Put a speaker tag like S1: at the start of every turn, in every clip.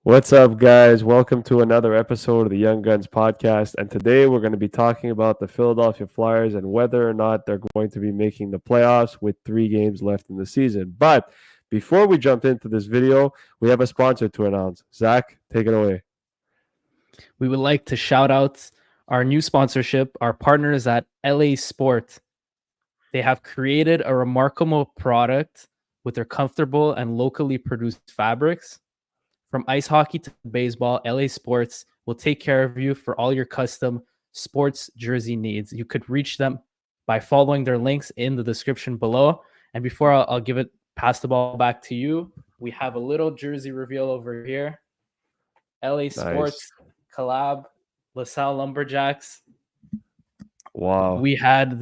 S1: What's up, guys? Welcome to another episode of the Young Guns podcast. And today we're going to be talking about the Philadelphia Flyers and whether or not they're going to be making the playoffs with 3 games left in the season. But before we jump into this video, we have a sponsor to announce. Zach, take it away.
S2: We would like to shout out our new sponsorship, our partners at LA Sport. They have created a remarkable product with their comfortable and locally produced fabrics. From ice hockey to baseball, LA Sports will take care of you for all your custom sports jersey needs. You could reach them by following their links in the description below. And before I'll pass the ball back to you, we have a little jersey reveal over here. LA Sports collab, LaSalle Lumberjacks.
S1: Wow.
S2: We had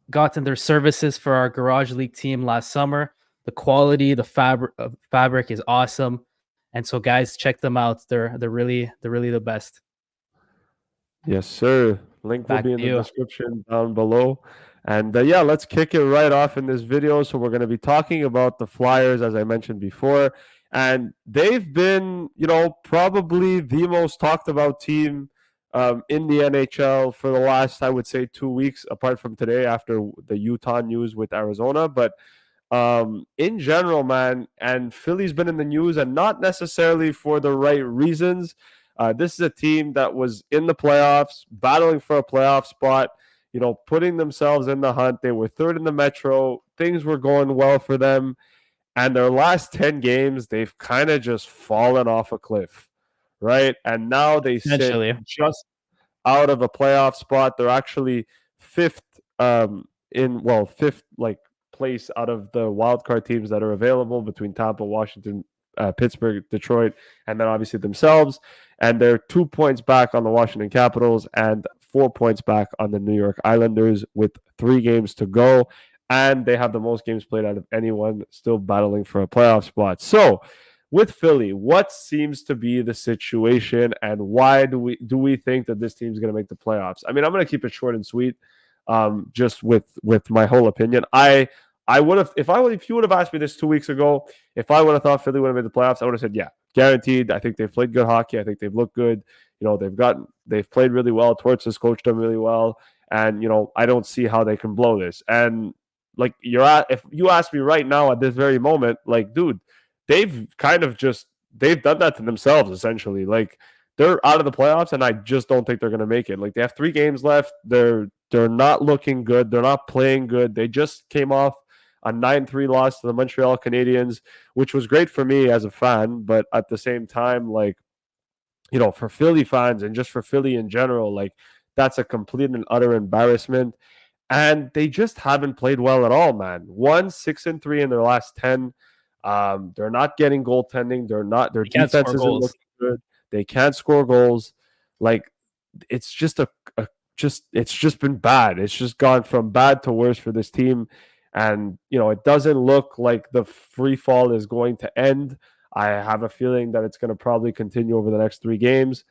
S2: gotten their services for our Garage League team last summer. The quality, the fabric is awesome, and so guys, check them out. They're really the best.
S1: Yes, sir. Link will be in the description down below. And yeah, let's kick it right off in this video. So we're going to be talking about the Flyers, as I mentioned before, and they've been, probably the most talked about team in the NHL for the last, I would say, 2 weeks, apart from today after the Utah news with Arizona. But in general, man, and Philly's been in the news, and not necessarily for the right reasons. This is a team that was in the playoffs, battling for a playoff spot, putting themselves in the hunt. They were third in the Metro. Things were going well for them. And their last 10 games, they've kind of just fallen off a cliff, right? And now they sit just out of a playoff spot. They're actually fifth place out of the wildcard teams that are available between Tampa, Washington, Pittsburgh, Detroit, and then obviously themselves. And they're 2 points back on the Washington Capitals and 4 points back on the New York Islanders with 3 games to go. And they have the most games played out of anyone, still battling for a playoff spot. So with Philly, what seems to be the situation, and why do we think that this team's going to make the playoffs? I mean, I'm going to keep it short and sweet, just with my whole opinion. I would have, if you would have asked me this 2 weeks ago, if I would have thought Philly would have made the playoffs, I would have said, yeah, guaranteed. I think they've played good hockey. I think they've looked good. They've played really well. Torts has coached them really well, and I don't see how they can blow this. And if you ask me right now at this very moment, dude, they've done that to themselves essentially. They're out of the playoffs, and I just don't think they're going to make it. They have 3 games left. They're not looking good. They're not playing good. They just came off a 9-3 loss to the Montreal Canadiens, which was great for me as a fan. But at the same time, for Philly fans and just for Philly in general, that's a complete and utter embarrassment. And they just haven't played well at all, man. 6-3 in their last 10. They're not getting goaltending. Their defense isn't looking good. They can't score goals. It's just it's just been bad. It's just gone from bad to worse for this team. And, it doesn't look like the free fall is going to end. I have a feeling that it's going to probably continue over the next 3 games.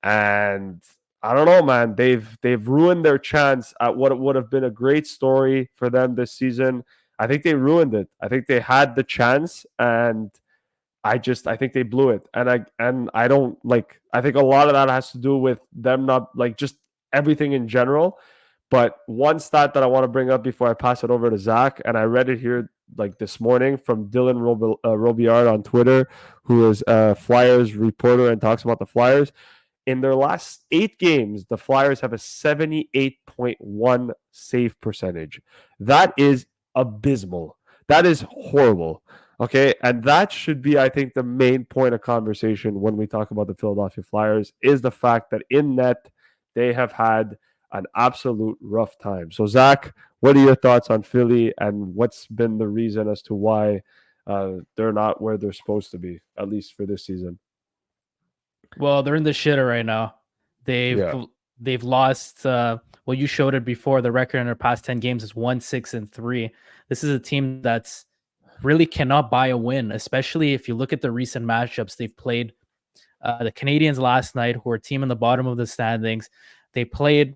S1: And I don't know, man. They've ruined their chance at what would have been a great story for them this season. I think they ruined it. I think they had the chance, and I think they blew it. And I don't I think a lot of that has to do with them not just everything in general. But one stat that I want to bring up before I pass it over to Zach, and I read it here this morning from Dylan Robillard on Twitter, who is a Flyers reporter and talks about the Flyers. In their last 8 games, the Flyers have a 78.1 save percentage. That is abysmal. That is horrible. Okay, and that should be, I think, the main point of conversation when we talk about the Philadelphia Flyers, is the fact that in net they have had an absolute rough time. So, Zach, what are your thoughts on Philly, and what's been the reason as to why they're not where they're supposed to be, at least for this season?
S2: Well, they're in the shitter right now. They've lost. Well, you showed it before. The record in their past 10 games is 1-6-3. This is a team that's really cannot buy a win, especially if you look at the recent matchups they've played. The Canadiens last night, who are a team in the bottom of the standings, they played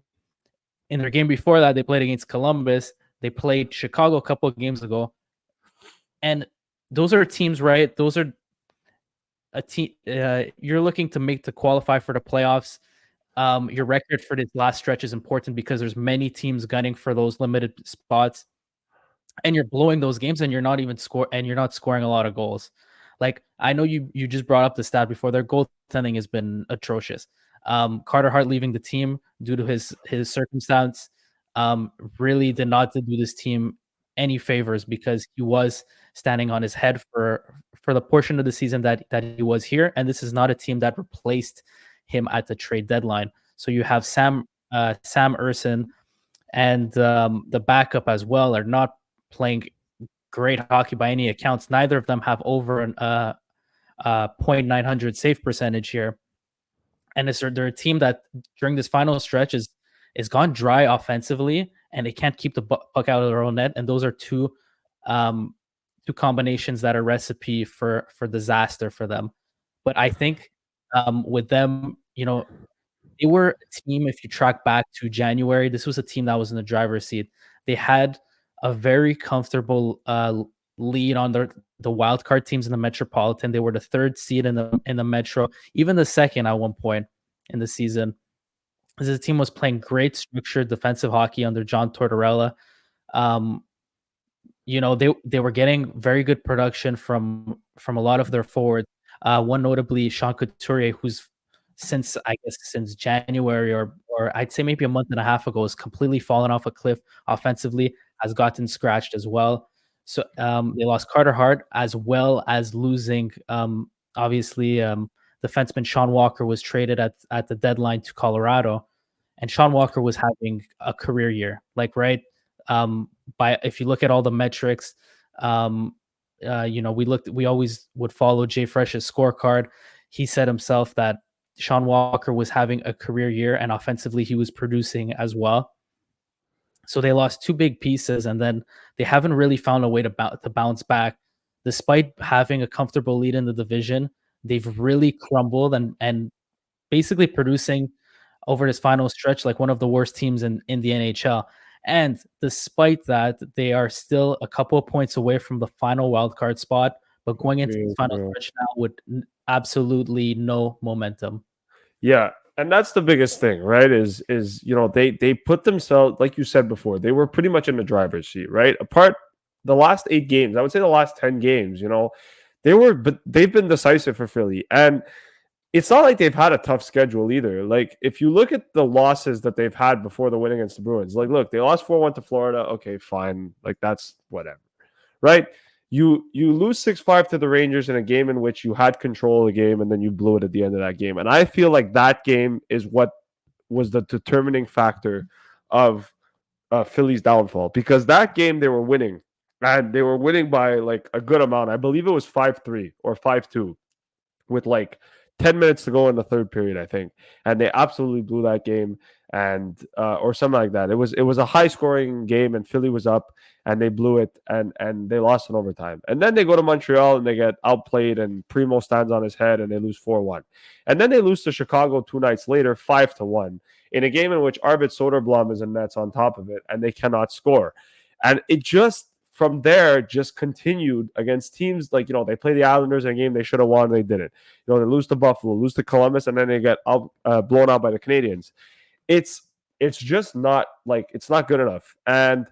S2: in their game before that. They played against Columbus. They played Chicago a couple of games ago, and those are teams, right? Those are a team, you're looking to make to qualify for the playoffs. Your record for this last stretch is important because there's many teams gunning for those limited spots, and you're blowing those games, and you're not scoring a lot of goals. Like, I know you just brought up the stat before. Their goaltending has been atrocious. Carter Hart leaving the team due to his circumstance really did not do this team any favors, because he was standing on his head for the portion of the season that he was here, and this is not a team that replaced him at the trade deadline. So you have Sam Urson and the backup as well are not playing great hockey by any accounts. Neither of them have over an .900 save percentage here, and they're a team that during this final stretch is gone dry offensively, and they can't keep the puck out of their own net. And those are two combinations that are recipe for disaster for them. But I think with them, they were a team, if you track back to January, this was a team that was in the driver's seat. They had a very comfortable lead on the wild card teams in the Metropolitan. They were the third seed in the Metro, even the second at one point in the season. This team was playing great structured defensive hockey under John Tortorella. They were getting very good production from a lot of their forwards. One notably Sean Couturier, who's since January or I'd say maybe a month and a half ago, has completely fallen off a cliff offensively, has gotten scratched as well. So they lost Carter Hart, as well as losing obviously defenseman Sean Walker was traded at the deadline to Colorado, and Sean Walker was having a career year. If you look at all the metrics, we always would follow Jay Fresh's scorecard. He said himself that Sean Walker was having a career year, and offensively he was producing as well. So they lost two big pieces, and then they haven't really found a way to bounce back. Despite having a comfortable lead in the division, they've really crumbled and basically producing over this final stretch like one of the worst teams in the NHL. And despite that, they are still a couple of points away from the final wildcard spot, but going into the final stretch now with absolutely no momentum.
S1: Yeah, and that's the biggest thing, right? Is they put themselves, like you said before, they were pretty much in the driver's seat, right? Apart the last 8 games, I would say the last 10 games, but they've been decisive for Philly, and it's not like they've had a tough schedule either. Like, if you look at the losses that they've had before the win against the Bruins, like, look, they lost 4-1 to Florida. Okay, fine, like that's whatever, right? You lose 6-5 to the Rangers in a game in which you had control of the game, and then you blew it at the end of that game. And I feel like that game is what was the determining factor of Philly's downfall, because that game they were winning, and they were winning by like a good amount. I believe it was 5-3 or 5-2 with like 10 minutes to go in the third period, I think. And they absolutely blew that game, and or something like that. It was a high scoring game, and Philly was up, and they blew it, and they lost in overtime. And then they go to Montreal and they get outplayed, and Primo stands on his head, and they lose 4-1. And then they lose to Chicago 2 nights later, 5-1, in a game in which Arvid Soderblom is in nets on top of it, and they cannot score. And it just, from there, just continued against teams like, they play the Islanders in a game they should have won, they didn't. They lose to Buffalo, lose to Columbus, and then they get blown out by the Canadiens. It's just not, like, it's not good enough. And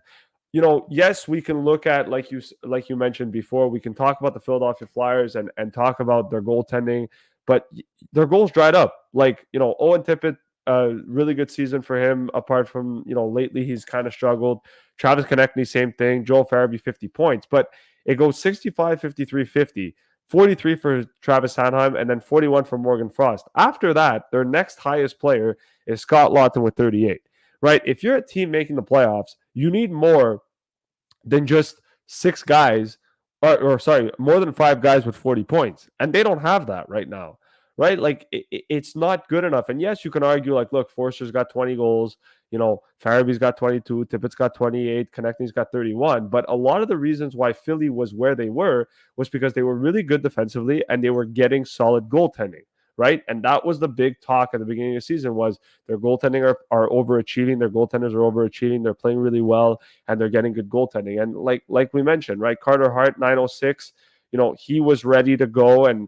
S1: yes, we can look at, like you mentioned before, we can talk about the Philadelphia Flyers and talk about their goaltending, but their goals dried up. Like, Owen Tippett, really good season for him. Apart from, lately he's kind of struggled. Travis Konechny, same thing. Joel Farabee, 50 points. But it goes 65, 53, 50. 43 for Travis Sanheim, and then 41 for Morgan Frost. After that, their next highest player is Scott Laughton with 38. Right? If you're a team making the playoffs, you need more than just 6 guys, or more than 5 guys with 40 points. And they don't have that right now. Right? Like, it's not good enough. And yes, you can argue, like, look, Forster's got 20 goals. Farabee's got 22, Tippett's got 28, Konechny's got 31. But a lot of the reasons why Philly was where they were was because they were really good defensively, and they were getting solid goaltending, right? And that was the big talk at the beginning of the season, was their goaltending are overachieving. Their goaltenders are overachieving. They're playing really well, and they're getting good goaltending. And like we mentioned, right, Carter Hart, 906, he was ready to go, and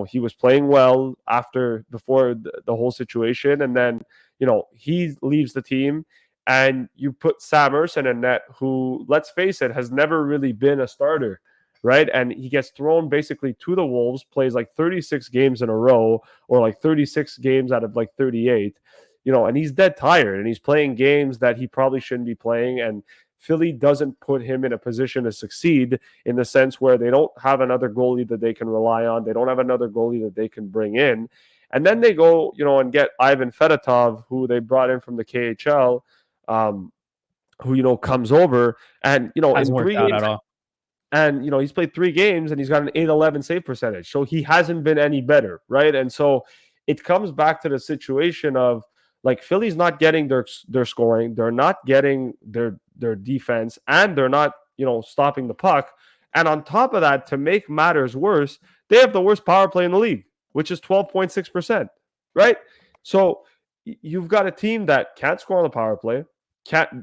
S1: he was playing well before the whole situation, and then he leaves the team, and you put Sam Ersson in net, who, let's face it, has never really been a starter, right? And he gets thrown basically to the Wolves, plays like 36 games in a row, or like 36 games out of like 38, and he's dead tired, and he's playing games that he probably shouldn't be playing. And Philly doesn't put him in a position to succeed, in the sense where they don't have another goalie that they can rely on. They don't have another goalie that they can bring in. And then they go, and get Ivan Fedotov, who they brought in from the KHL, who, comes over, and,
S2: Hasn't
S1: in
S2: worked
S1: 3
S2: out
S1: games,
S2: at all.
S1: and, he's played 3 games, and he's got an 811 save percentage. So he hasn't been any better, right? And so it comes back to the situation of, like, Philly's not getting their scoring, they're not getting their defense, and they're not, stopping the puck. And on top of that, to make matters worse, they have the worst power play in the league, which is 12.6%, right? So you've got a team that can't score on the power play,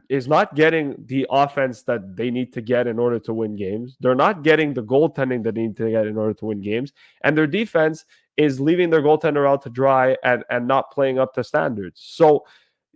S1: is not getting the offense that they need to get in order to win games. They're not getting the goaltending that they need to get in order to win games. And their defense is leaving their goaltender out to dry, and not playing up to standards. So,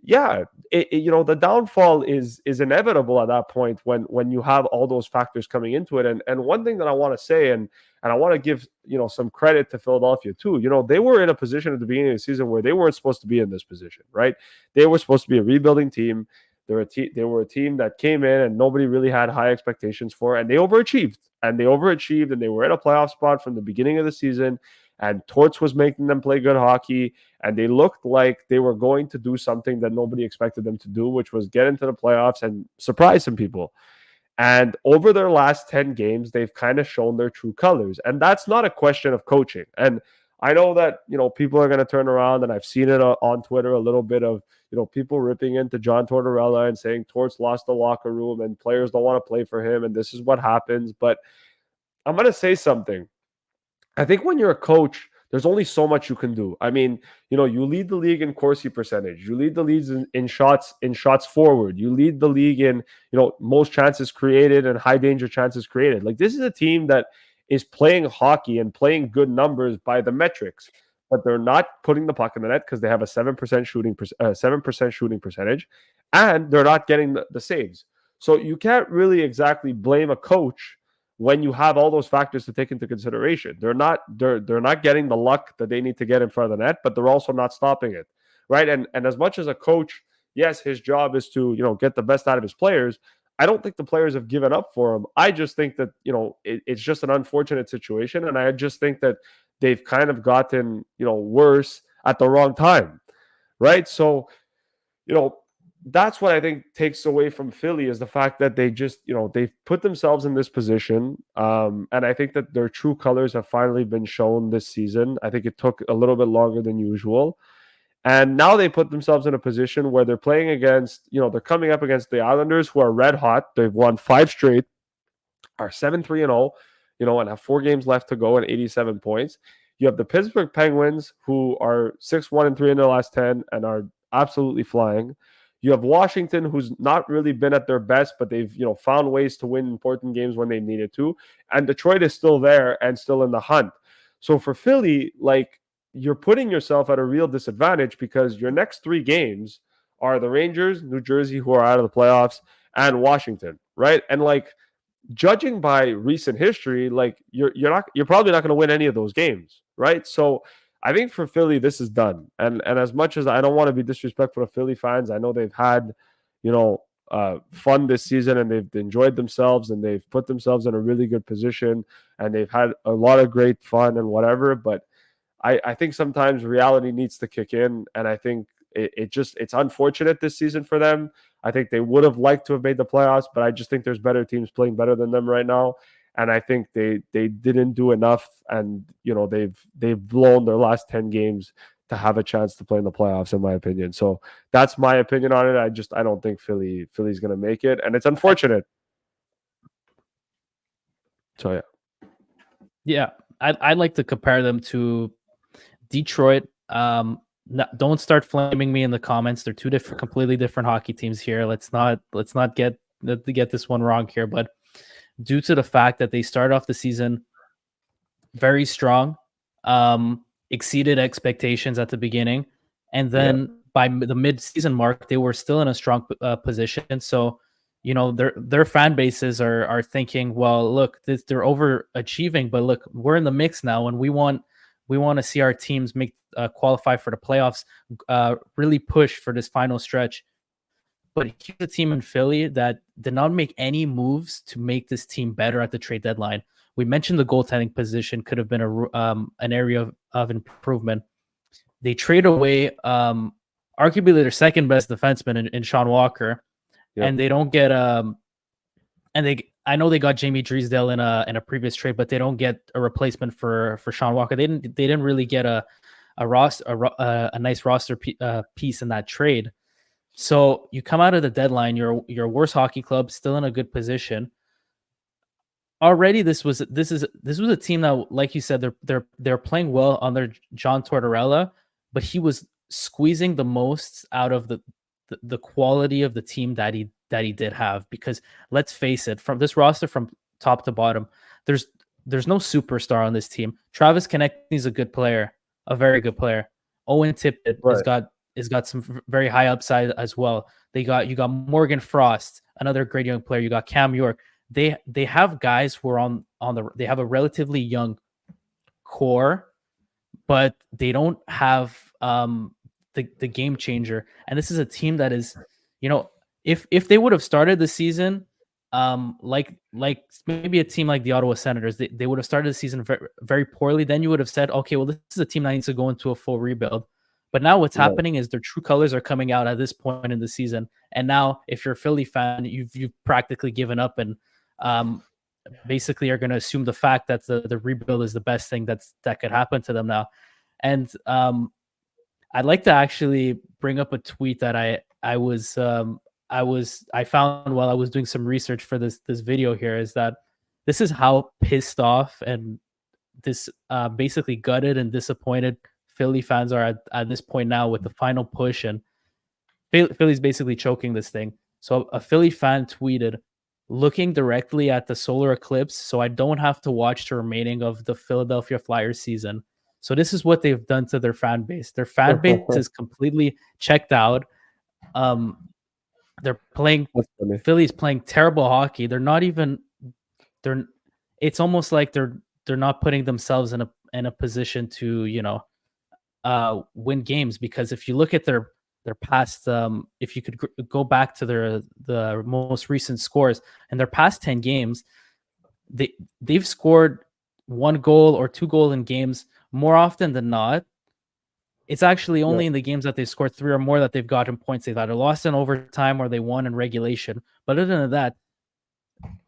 S1: yeah, the downfall is inevitable at that point, when you have all those factors coming into it. And one thing that I want to say, and I want to give some credit to Philadelphia too. They were in a position at the beginning of the season where they weren't supposed to be in this position, right? They were supposed to be a rebuilding team. They were a team that came in and nobody really had high expectations for, and they overachieved. And they were in a playoff spot from the beginning of the season, and Torts was making them play good hockey, and they looked like they were going to do something that nobody expected them to do, which was get into the playoffs and surprise some people. And over their last 10 games, they've kind of shown their true colors. And that's not a question of coaching. And I know that, people are going to turn around, and I've seen it on Twitter, a little bit of, people ripping into John Tortorella and saying Torts lost the locker room and players don't want to play for him, and this is what happens. But I'm going to say something. I think when you're a coach, there's only so much you can do. I mean, you lead the league in Corsi percentage. You lead the leagues in shots forward. You lead the league in, most chances created and high danger chances created. Like, this is a team that is playing hockey and playing good numbers by the metrics, but they're not putting the puck in the net because they have a 7% shooting percentage, and they're not getting the saves. So you can't really exactly blame a coach when you have all those factors to take into consideration. They're not getting the luck that they need to get in front of the net, but they're also not stopping it, right? And as much as a coach, yes, his job is to get the best out of his players. I don't think the players have given up for him. I just think that it's just an unfortunate situation, and I just think that they've kind of gotten worse at the wrong time, right? So that's what I think takes away from Philly, is the fact that they just, they've put themselves in this position. And I think that their true colors have finally been shown this season. I think it took a little bit longer than usual. And now they put themselves in a position where they're playing against, they're coming up against the Islanders, who are red hot. They've won 5 straight, are 7-3-0, and have 4 games left to go and 87 points. You have the Pittsburgh Penguins, who are 6-1-3 in their last 10 and are absolutely flying. You have Washington, who's not really been at their best, but they've found ways to win important games when they needed to. And Detroit is still there and still in the hunt. So for Philly, like, you're putting yourself at a real disadvantage, because your next 3 games are the Rangers, New Jersey, who are out of the playoffs, and Washington, right? And like, judging by recent history, like, you're probably not going to win any of those games, right? So I think for Philly, this is done. And as much as I don't want to be disrespectful to Philly fans, I know they've had, fun this season, and they've enjoyed themselves, and they've put themselves in a really good position, and they've had a lot of great fun and whatever. But I think sometimes reality needs to kick in, and I think it's unfortunate this season for them. I think they would have liked to have made the playoffs, but I just think there's better teams playing better than them right now. And I think they didn't do enough, and they've blown their last 10 games to have a chance to play in the playoffs, in my opinion. So that's my opinion on it. I don't think Philly's going to make it, and it's unfortunate. So
S2: Yeah, I'd like to compare them to Detroit. Don't start flaming me in the comments. They're two completely different hockey teams here. Let's not get this one wrong here. But due to the fact that they started off the season very strong, exceeded expectations at the beginning, and
S1: Yeah.
S2: then by the mid-season mark, they were still in a strong position. So, their fan bases are thinking, well, look, they're overachieving, but look, we're in the mix now, and we want to see our teams make qualify for the playoffs, really push for this final stretch. But here's a team in Philly that did not make any moves to make this team better at the trade deadline. We mentioned the goaltending position could have been an area of improvement. They trade away arguably their second best defenseman in Sean Walker,
S1: Yep.
S2: and they don't get I know they got Jamie Drysdale in a previous trade, but they don't get a replacement for Sean Walker. They didn't really get a nice roster piece in that trade. So you come out of the deadline, your worst hockey club, still in a good position. Already, this was a team that, like you said, they're playing well under John Tortorella, but he was squeezing the most out of the quality of the team that he did have. Because let's face it, from this roster from top to bottom, there's no superstar on this team. Travis Konecny is a good player, a very good player. Owen Tippett
S1: Right.
S2: has got some very high upside as well. You got Morgan Frost, another great young player. You got Cam York. They have guys who are they have a relatively young core, but they don't have the game changer. And this is a team that is, if they would have started the season like maybe a team like the Ottawa Senators, they would have started the season very, very poorly. Then you would have said, okay, well, this is a team that needs to go into a full rebuild. But now what's
S1: Right.
S2: happening is their true colors are coming out at this point in the season. And now, if you're a Philly fan, you've practically given up and basically are going to assume the fact that the rebuild is the best thing that could happen to them now. And I'd like to actually bring up a tweet that I found while I was doing some research for this video here. Is that this is how pissed off and this basically gutted and disappointed Philly fans are at this point now with the final push, and Philly's basically choking this thing. So a Philly fan tweeted, "Looking directly at the solar eclipse, so I don't have to watch the remaining of the Philadelphia Flyers season." So this is what they've done to their fan base. Their fan base is completely checked out. They're playing.
S1: That's funny.
S2: Philly's playing terrible hockey. They're not even. They're. It's almost like they're not putting themselves in a position to win games, because if you look at their past, if you could go back to the most recent scores in their past 10 games, they've scored 1 goal or 2 goals in games more often than not. It's actually only in the games that they've scored 3 or more that they've gotten points. They've either lost in overtime or they won in regulation. But other than that,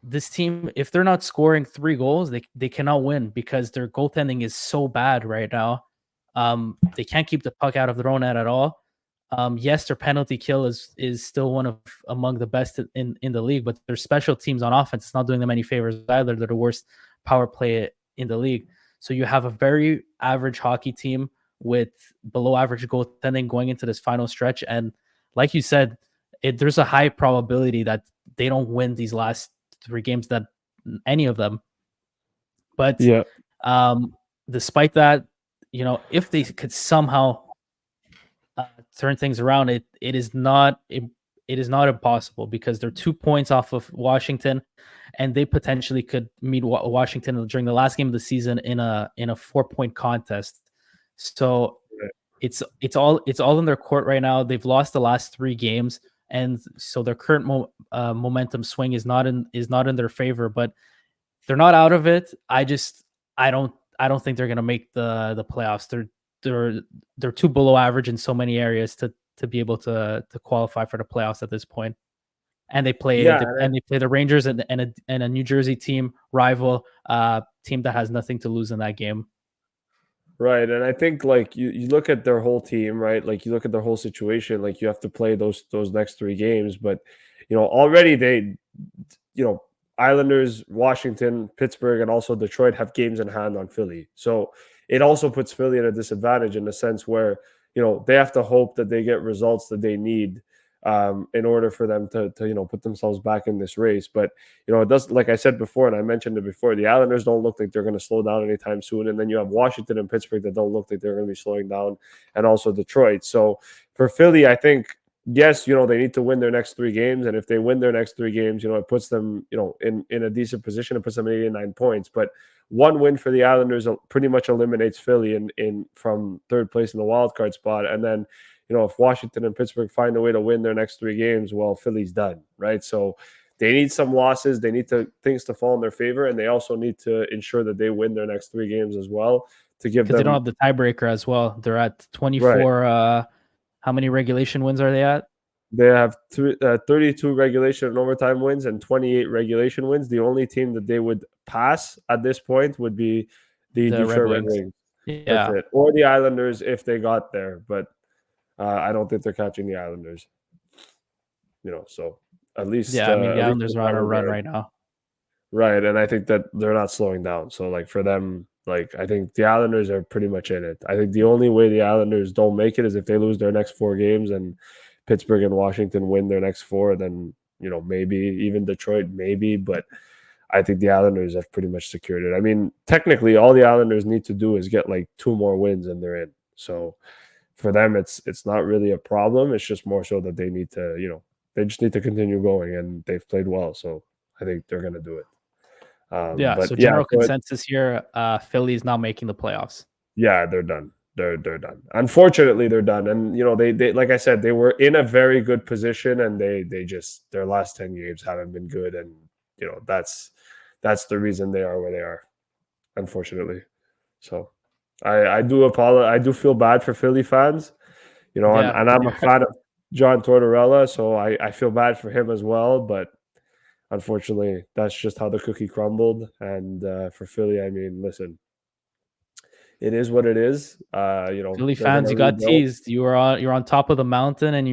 S2: this team, if they're not scoring 3 goals, they cannot win, because their goaltending is so bad right now. They can't keep the puck out of their own net at all. Yes, their penalty kill is still one of among the best in the league, but their special teams on offense is not doing them any favors either. They're the worst power play in the league. So you have a very average hockey team with below average goaltending going into this final stretch. And like you said, there's a high probability that they don't win these last 3 games, that any of them. But
S1: Yeah.
S2: despite that, if they could somehow turn things around, it is not impossible, because they're 2 points off of Washington, and they potentially could meet Washington during the last game of the season in a 4-point contest. So it's all in their court right now. They've lost the last 3 games, and so their current momentum swing is not in their favor. But they're not out of it. I don't think they're going to make the playoffs. They're too below average in so many areas to be able to qualify for the playoffs at this point. And they play the Rangers and a New Jersey team, rival team that has nothing to lose in that game.
S1: Right. And I think like you look at their whole team, right? Like you look at their whole situation, like you have to play those next 3 games. But already they Islanders, Washington, Pittsburgh, and also Detroit have games in hand on Philly. So it also puts Philly at a disadvantage in the sense where, they have to hope that they get results that they need in order for them to put themselves back in this race. But it does, like I said before, and I mentioned it before, the Islanders don't look like they're going to slow down anytime soon, and then you have Washington and Pittsburgh that don't look like they're going to be slowing down, and also Detroit. So for Philly, I think, yes, they need to win their next 3 games, and if they win their next 3 games, it puts them, in a decent position. It puts them at 89 points. But one win for the Islanders pretty much eliminates Philly in from third place in the wild card spot, and then if Washington and Pittsburgh find a way to win their next 3 games, well, Philly's done, right? So they need some losses. They need things to fall in their favor, and they also need to ensure that they win their next 3 games as well to give them.
S2: Because they don't have the tiebreaker as well. They're at 24.
S1: Right.
S2: How many regulation wins are they at?
S1: They have 32 regulation and overtime wins and 28 regulation wins. The only team that they would pass at this point would be the Detroit Red Wings.
S2: Yeah.
S1: That's it. Or the Islanders if they got there, but I don't think they're catching the Islanders. So at least
S2: the Islanders are on a run right now.
S1: Right, and I think that they're not slowing down. So like for them, like I think the Islanders are pretty much in it. I think the only way the Islanders don't make it is if they lose their next 4 games and Pittsburgh and Washington win their next 4, then maybe even Detroit, maybe, but I think the Islanders have pretty much secured it. I mean, technically all the Islanders need to do is get like 2 more wins and they're in. So for them it's not really a problem. It's just more so that they need to, they just need to continue going, and they've played well. So I think they're going to do it.
S2: So general consensus here, Philly's not making the playoffs.
S1: Yeah, they're done. They're done. Unfortunately, they're done. And they like I said, they were in a very good position, and they just their last 10 games haven't been good, and that's the reason they are where they are, unfortunately. So I do apologize. I do feel bad for Philly fans, and I'm a fan of John Tortorella, so I feel bad for him as well, but unfortunately, that's just how the cookie crumbled. And for Philly, I mean, listen, it is what it is.
S2: Philly fans, you got teased. You're on top of the mountain, and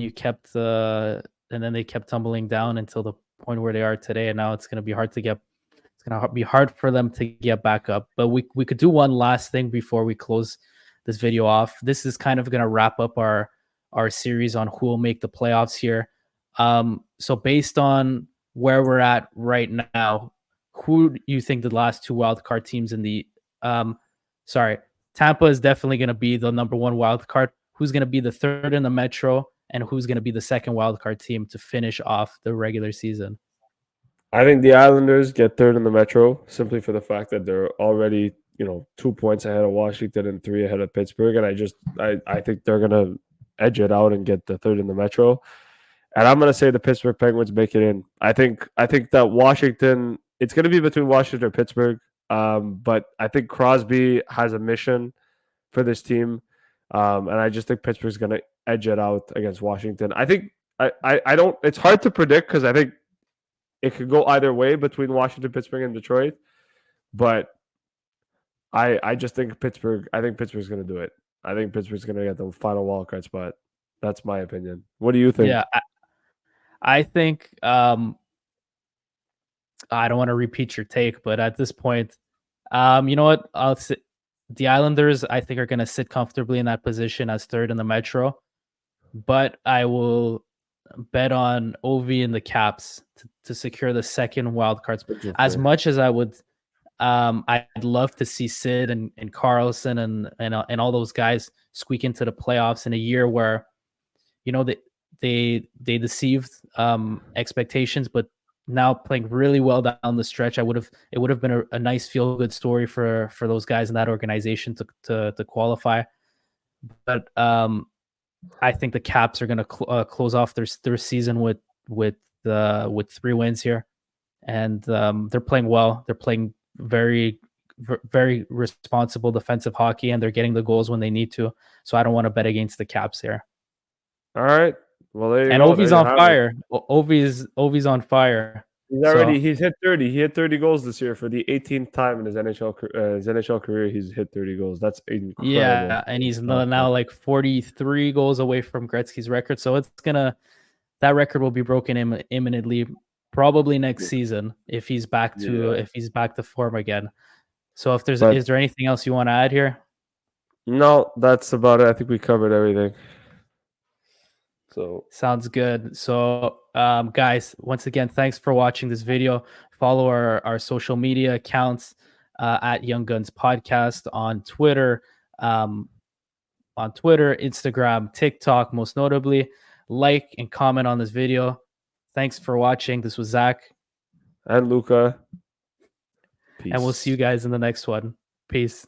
S2: you kept and then they kept tumbling down until the point where they are today. And now it's going to be hard to get. It's going to be hard for them to get back up. But we could do one last thing before we close this video off. This is kind of going to wrap up our series on who will make the playoffs here. So based on where we're at right now, who do you think the last 2 wildcard teams in the Tampa is definitely going to be the number 1 wildcard. Who's going to be the 3rd in the Metro, and who's going to be the 2nd wildcard team to finish off the regular season?
S1: I think the Islanders get 3rd in the Metro simply for the fact that they're already 2 points ahead of Washington and 3 ahead of Pittsburgh, and I think they're going to edge it out and get the 3rd in the Metro. And I'm going to say the Pittsburgh Penguins make it in. I think that Washington, it's going to be between Washington and Pittsburgh. But I think Crosby has a mission for this team. And I just think Pittsburgh's going to edge it out against Washington. I think I don't, it's hard to predict because I think it could go either way between Washington, Pittsburgh, and Detroit. But I just think Pittsburgh's going to do it. I think Pittsburgh's going to get the final wildcard spot. That's my opinion. What do you think?
S2: Yeah, I think I don't want to repeat your take, but at this point, you know what? I'll sit. The Islanders, I think, are going to sit comfortably in that position as 3rd in the Metro, but I will bet on Ovi and the Caps to secure the 2nd wildcard spot. As much as I would, I'd love to see Sid and Carlson and all those guys squeak into the playoffs in a year where, they deceived expectations, but now playing really well down the stretch. It would have been a nice feel good story for those guys in that organization to qualify. But I think the Caps are going to close off their season with 3 wins here, and they're playing well. They're playing very, very responsible defensive hockey, and they're getting the goals when they need to. So I don't want to bet against the Caps here.
S1: All right. Well, there you
S2: and
S1: go.
S2: Ovi's on fire. Ovi's on fire.
S1: He's hit 30. He hit 30 goals this year for the 18th time in his NHL career. He's hit 30 goals. That's incredible.
S2: Yeah, and he's now like 43 goals away from Gretzky's record. So that record will be broken imminently, probably next season if he's back to form again. So is there anything else you want to add here?
S1: No, that's about it. I think we covered everything. So
S2: sounds good. So, guys, once again, thanks for watching this video. Follow our social media accounts at Young Guns Podcast on Twitter, Instagram, TikTok, most notably. Like and comment on this video. Thanks for watching. This was Zach.
S1: And Luca. Peace.
S2: And we'll see you guys in the next one. Peace.